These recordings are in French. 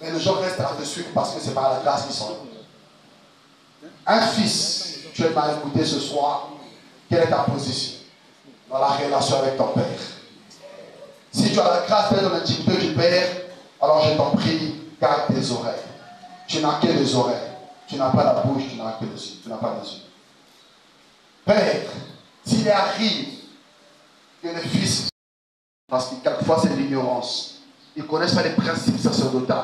Mais les gens restent là-dessus parce que c'est par la grâce qu'ils sont. Un fils, tu m'as écouté ce soir, quelle est ta position dans la relation avec ton père? Si tu as la grâce d'être dans l'intimité du père, alors je t'en prie, garde tes oreilles. Tu n'as que les oreilles. Tu n'as pas la bouche, tu n'as que les yeux. Tu n'as pas les yeux. Père, s'il arrive que le fils, parce que quelquefois c'est de l'ignorance, ils ne connaissent pas les principes sacerdotaux,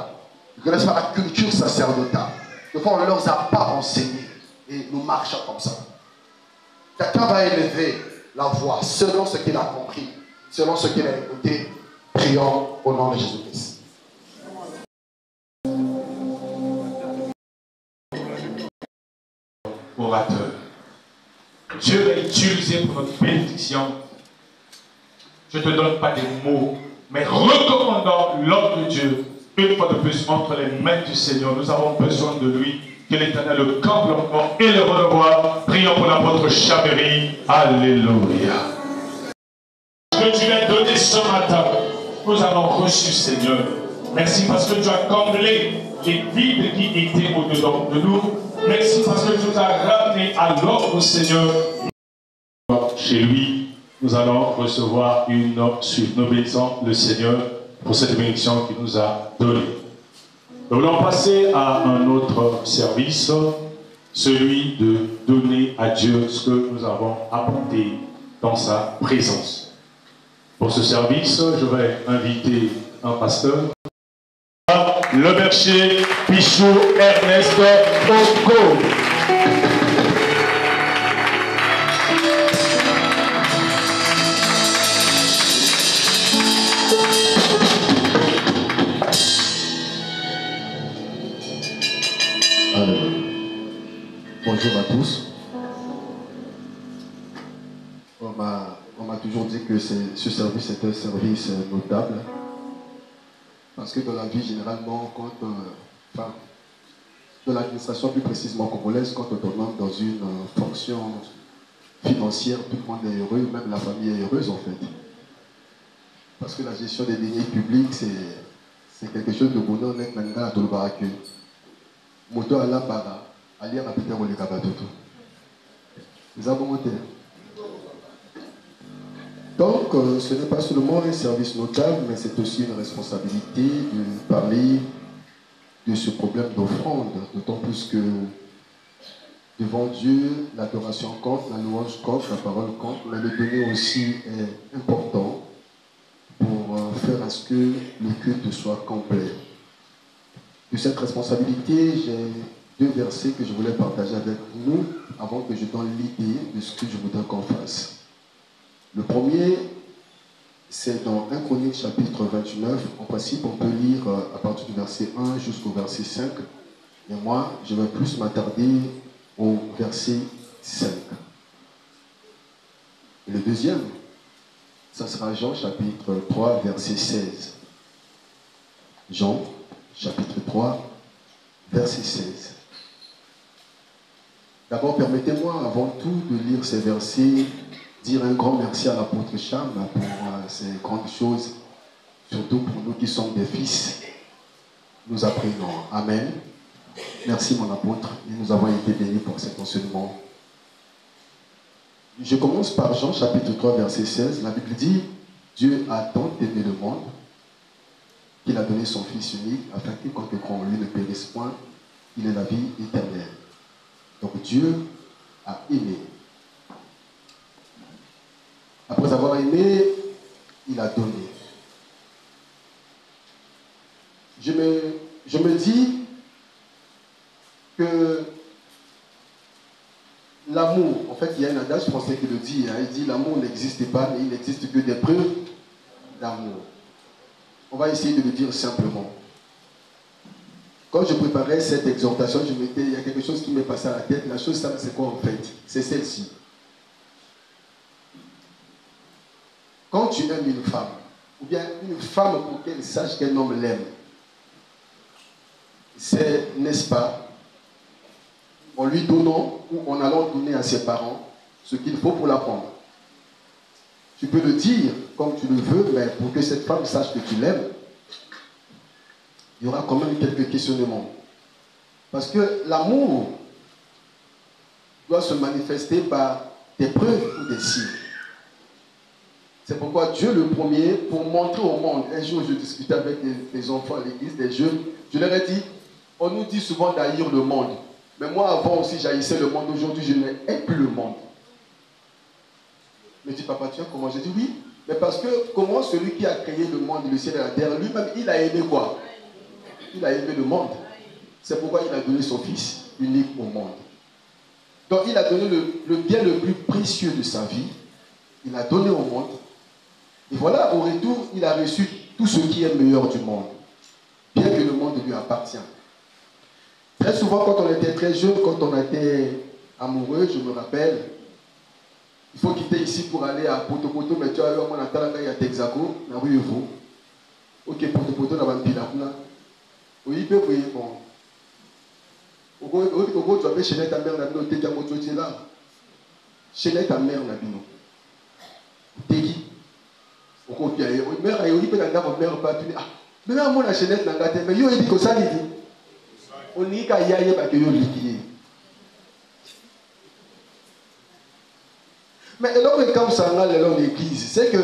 ils ne connaissent pas la culture sacerdotale. Des fois, on ne leur a pas enseigné et nous marchons comme ça. Quelqu'un va élever la voix selon ce qu'il a compris, selon ce qu'il a écouté. Prions au nom de Jésus-Christ. Orateur. Dieu l'a utilisé pour notre bénédiction. Je ne te donne pas des mots, mais recommandant l'homme de Dieu, une fois de plus, entre les mains du Seigneur. Nous avons besoin de lui. Que l'Éternel le complètement et le revoir. Prions pour l'apôtre Chaméry. Alléluia. Ce que tu as donné ce matin, nous avons reçu, Seigneur. Merci parce que tu as comblé les vides qui étaient au-dedans de nous. Merci parce que tu nous as ramenés à l'ordre, Seigneur. Chez lui, nous allons recevoir une suite. Nous bénissons le Seigneur pour cette bénédiction qu'il nous a donnée. Nous allons passer à un autre service, celui de donner à Dieu ce que nous avons apporté dans sa présence. Pour ce service, je vais inviter un pasteur, le berger Pichou Ernest Oko. Bonjour à tous. On m'a toujours dit que ce service est un service notable. Parce que dans la vie, généralement, dans l'administration plus précisément congolaise, quand on demande dans une fonction financière, tout le monde est heureux, même la famille est heureuse en fait. Parce que la gestion des deniers publics, c'est quelque chose de bonheur net maintenant à tout le baraque. Moto à la bara. Nous avons monté. Donc, ce n'est pas seulement un service notable, mais c'est aussi une responsabilité de parler de ce problème d'offrande, d'autant plus que devant Dieu, l'adoration compte, la louange compte, la parole compte, mais le donner aussi est important pour faire à ce que le culte soit complet. De cette responsabilité, j'ai deux versets que je voulais partager avec nous avant que je donne l'idée de ce que je voudrais qu'on fasse. Le premier, c'est dans 1 Chronique chapitre 29. En principe, on peut lire à partir du verset 1 jusqu'au verset 5. Et moi, je vais plus m'attarder au verset 5. Et le deuxième, ça sera Jean chapitre 3, verset 16. Jean chapitre 3, verset 16. D'abord, permettez-moi, avant tout, de lire ces versets, dire un grand merci à l'apôtre Cham pour ces grandes choses, surtout pour nous qui sommes des fils. Nous apprenons. Amen. Merci, mon apôtre, et nous avons été bénis pour cet enseignement. Je commence par Jean, chapitre 3, verset 16. La Bible dit, Dieu a tant aimé le monde qu'il a donné son Fils unique, afin que quiconque croit en lui ne périsse point, il ait la vie éternelle. Donc Dieu a aimé. Après avoir aimé, il a donné. Je me dis que l'amour, en fait, il y a un adage français qui le dit, il dit l'amour n'existe pas, mais il n'existe que des preuves d'amour. On va essayer de le dire simplement. Quand je préparais cette exhortation, il y a quelque chose qui m'est passé à la tête. La chose, c'est quoi en fait? C'est celle-ci. Quand tu aimes une femme, ou bien une femme pour qu'elle sache qu'un homme l'aime, c'est, n'est-ce pas, en lui donnant ou en allant donner à ses parents ce qu'il faut pour l'apprendre. Tu peux le dire comme tu le veux, mais pour que cette femme sache que tu l'aimes, il y aura quand même quelques questionnements. Parce que l'amour doit se manifester par des preuves ou des signes. C'est pourquoi Dieu le premier, pour montrer au monde, un jour je discutais avec des enfants à l'église, des jeunes, je leur ai dit, on nous dit souvent d'haïr le monde. Mais moi avant aussi j'haïssais le monde, aujourd'hui je ne hais plus le monde. Il me dit, papa, tu vois comment? J'ai dit oui, mais parce que comment celui qui a créé le monde, le ciel et la terre, lui-même, il a aimé quoi? Il a aimé le monde. C'est pourquoi il a donné son fils unique au monde. Donc il a donné le bien le plus précieux de sa vie, il a donné au monde. Et voilà, au retour, il a reçu tout ce qui est meilleur du monde, bien que le monde lui appartient. Très souvent, quand on était très jeune, quand on était amoureux, je me rappelle, il faut quitter ici pour aller à Poto, mais tu as eu un moment il y a Texaco, la rue Evo. Ok, Poto, la vampire. Oui, bon. Au tu as fait chez ta mère, Nabino, t'es à là. Chez ta mère, Nabino. T'es qui? Au mère, il peut aller au mère, pas tu dis, ah, mais là, moi, la chaînette, mais il dit que ça, il dit. On dit qu'il y a un liquide. Mais alors que comme ça, dans l'église, c'est que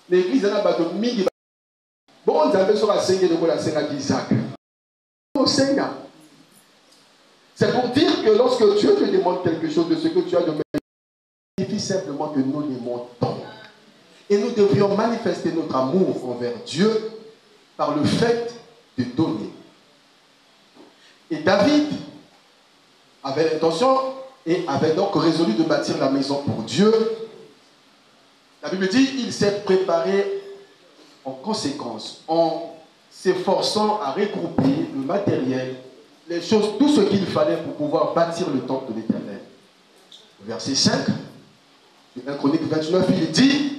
l'église a pas de midi. Bon, on a besoin de s'engager de la Seigneur d'Isaac. Au Seigneur. C'est pour dire que lorsque Dieu te demande quelque chose de ce que tu as demandé, il suffit simplement que nous l'aimons tant. Et nous devrions manifester notre amour envers Dieu par le fait de donner. Et David avait l'intention et avait donc résolu de bâtir la maison pour Dieu. La Bible dit qu'il s'est préparé en conséquence, en s'efforçant à regrouper le matériel, les choses, tout ce qu'il fallait pour pouvoir bâtir le temple de l'Éternel. Verset 5, de 1 Chronique 29, il dit,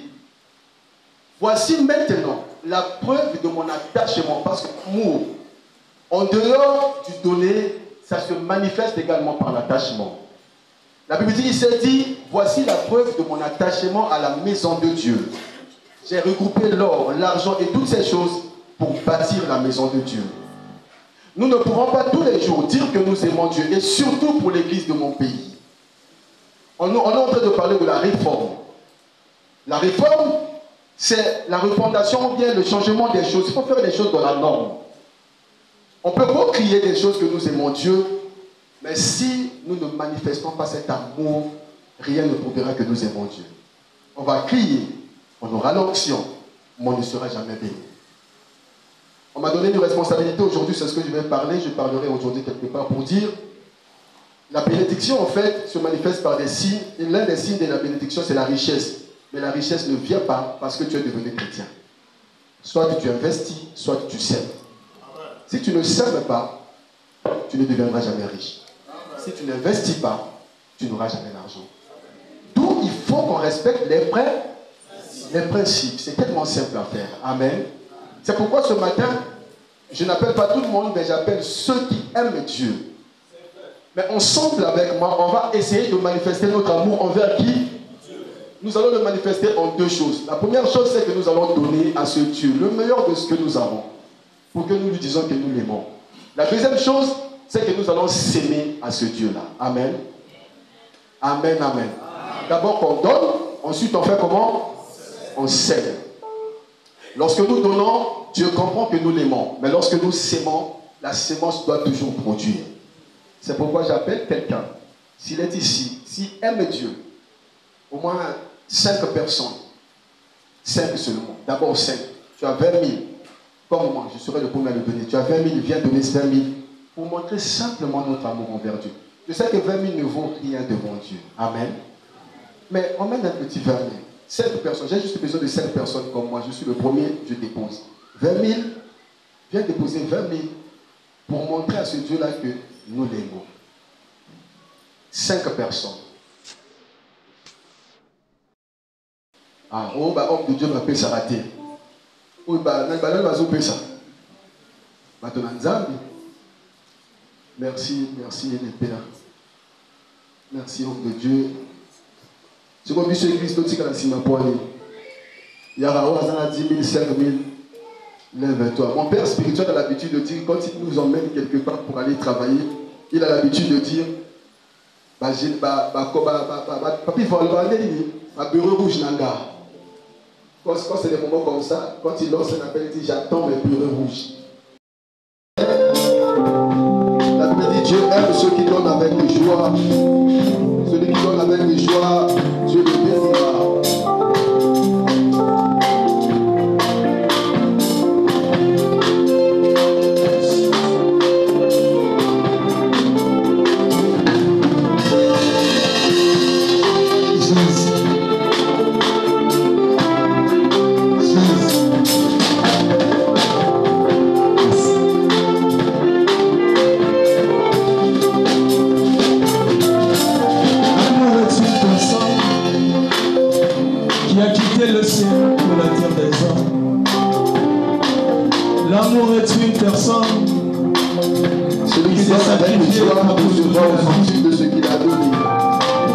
voici maintenant la preuve de mon attachement, parce que l'amour, en dehors du donner, ça se manifeste également par l'attachement. La Bible dit, il s'est dit, voici la preuve de mon attachement à la maison de Dieu. J'ai regroupé l'or, l'argent et toutes ces choses pour bâtir la maison de Dieu. Nous ne pouvons pas tous les jours dire que nous aimons Dieu, et surtout pour l'église de mon pays. On est en train de parler de la réforme. La réforme, c'est la refondation ou bien le changement des choses. Il faut faire les choses dans la norme. On peut pas crier des choses que nous aimons Dieu, mais si nous ne manifestons pas cet amour, rien ne prouvera que nous aimons Dieu. On va crier, on aura l'onction, mais on ne sera jamais béni. On m'a donné une responsabilité aujourd'hui, c'est ce que je vais parler. Je parlerai aujourd'hui quelque part pour dire la bénédiction en fait se manifeste par des signes. Et l'un des signes de la bénédiction, c'est la richesse. Mais la richesse ne vient pas parce que tu es devenu chrétien. Soit tu investis, soit tu sèmes. Si tu ne sèmes pas, tu ne deviendras jamais riche. Si tu n'investis pas, tu n'auras jamais d'argent. D'où il faut qu'on respecte les principes. C'est tellement simple à faire. Amen. C'est pourquoi ce matin, je n'appelle pas tout le monde, mais j'appelle ceux qui aiment Dieu. Mais ensemble avec moi, on va essayer de manifester notre amour envers qui? Nous allons le manifester en deux choses. La première chose, c'est que nous allons donner à ce Dieu le meilleur de ce que nous avons, pour que nous lui disions que nous l'aimons. La deuxième chose, c'est que nous allons s'aimer à ce Dieu-là. Amen. Amen, amen. D'abord on donne, ensuite on fait comment? On sème. Lorsque nous donnons, Dieu comprend que nous l'aimons. Mais lorsque nous sémons, la sémence doit toujours produire. C'est pourquoi j'appelle quelqu'un, s'il est ici, s'il aime Dieu, au moins 5 personnes, 5 seulement, d'abord 5, tu as 20 000, comme moi, je serai le premier à le donner, tu as 20 000, viens donner 20 000, pour montrer simplement notre amour envers Dieu. Je sais que 20 000 ne vaut rien devant Dieu, amen, mais on mène un petit 20 000, 5 personnes, j'ai juste besoin de 5 personnes comme moi, je suis le premier, je dépose. 20 000, viens déposer 20 000 pour montrer à ce Dieu-là que nous l'aimons. 5 personnes. Ah, oh, bah, homme de Dieu m'a fait ça rater. Oh, bah, n'a pas ça. Merci, merci, Père. Merci, homme de Dieu. C'est comme monsieur Christ, tout ce qu'il a dit, il y a 10 000, 5 000. Lève-toi. Mon père spirituel a l'habitude de dire, quand il nous emmène quelque part pour aller travailler, il a l'habitude de dire, papi bureau rouge nanga. Quand c'est des moments comme ça, quand il lance un appel, il dit, j'attends mes bureaux rouges. La Bible dit, Dieu aime ceux qui donnent avec joie. Celui qui donne avec joie, Dieu le bénira. Le ciel pour la terre des hommes. L'amour est une personne. Celui qui donne avec joie pour se voir au sens de ce qu'il a donné.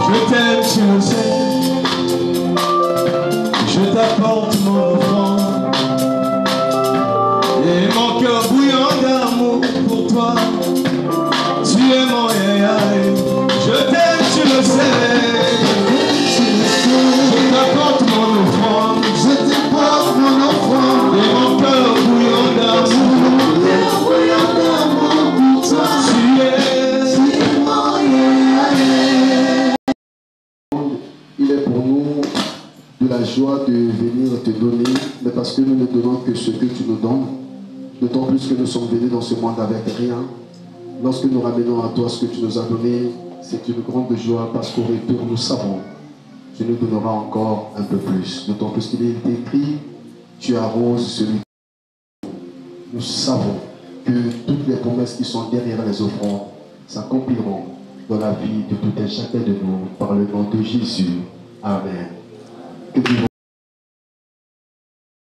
Je t'aime, tu le sais. Je t'apporte mon offrande. Et mon cœur bouillant d'amour pour toi. Tu es mon yaya. Je t'aime, tu le sais. Je t'apporte mon offrande. Je t'apporte mon offrande. Et mon cœur bouillant d'amour. Pour toi. Tu es mon yaya. Il est pour nous de la joie de venir te donner, mais parce que nous ne donnons que ce que tu nous donnes, d'autant plus que nous sommes venus dans ce monde avec rien. Lorsque nous ramenons à toi ce que tu nous as donné, c'est une grande joie parce qu'au retour, nous savons, tu nous donneras encore un peu plus. D'autant plus qu'il est écrit, tu arroses celui qui... Nous savons que toutes les promesses qui sont derrière les offrandes s'accompliront dans la vie de tout un chacun de nous par le nom de Jésus. Amen. Que